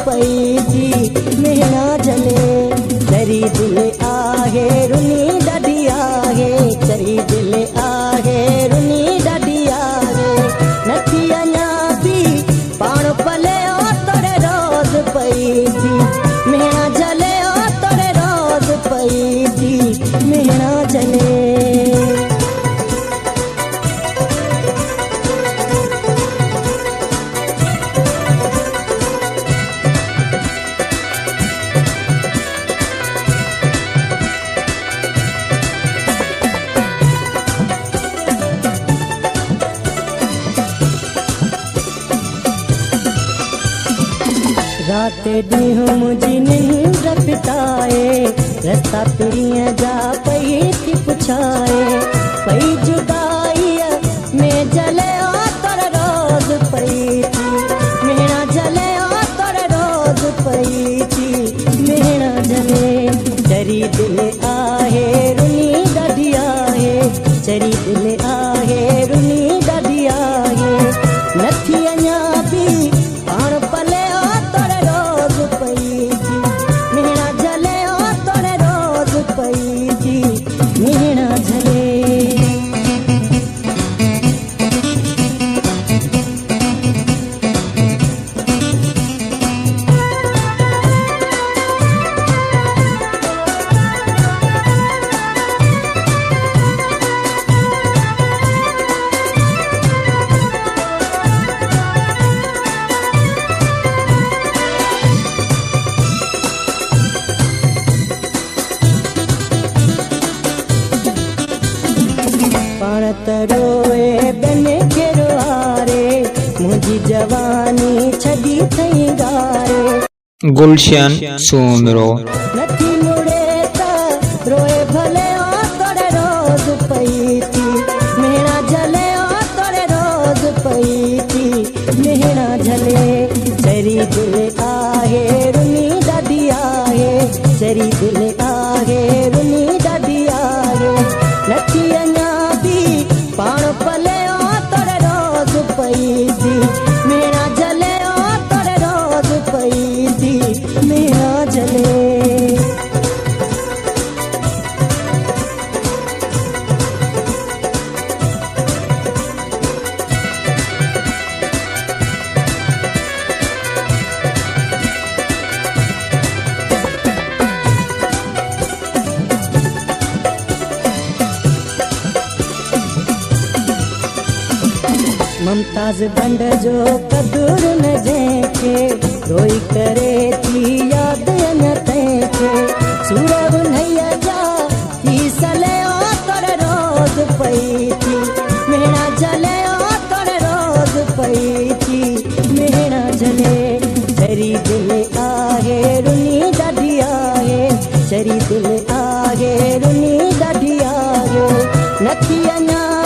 पई थी मेहना जले चरी दिल आहे रुनी ॾाढी आहे चरी दिल आहे रुनी ॾाढी आहे नथी अञा बि पाण पले तोड़े रोज़ पई थी मेहना जले तोड़े रोज़ पई थी मेहना जले रात ॾींहुं मुंहिंजी निंड पिटाए रस्ता पिड़ीअ जा पई थी पुछाए पई जुदाईअ में जले तोड़ रोज़ पई थी मेहना जले तोड़ रोज़ पई थी मेहना जले चरी दिल आहे रुनी ॾाढी आहे चरी दिल आहे रुनी ॾाढी आहे नथी अञा बि पाण पले मेहना जले पाण तरोए बन के रोआरे मुझी जवानी छदी थई गारे गुलशन सोमरो नथी मुड़े ता रोए भले तोड़े रोज़ पई थी मेहना जले तोड़े रोज़ पई थी मेहना जले चरी दिल आहे रुनी ॾाढी आहे चरी दिल आहे रुनी ॾाढी आहे नथी अञा पाण पले तोड़े रोज़ पई थी मेहना जले तोड़े रोज़ पई थी मेहना जले मुमताज़ बंड जो कदुर न जंहिंखे रोई करे थी यादि अञा तंहिंखे सूर उन्हईअ जा थी सले तोड़े रोज़ पई थी मेहना जले तोड़े रोज़ पई थी मेहना जले चरी दिल आहे रुनी ॾाढी आहे चरी दिल आहे रुनी ॾाढी आहे नथी अञा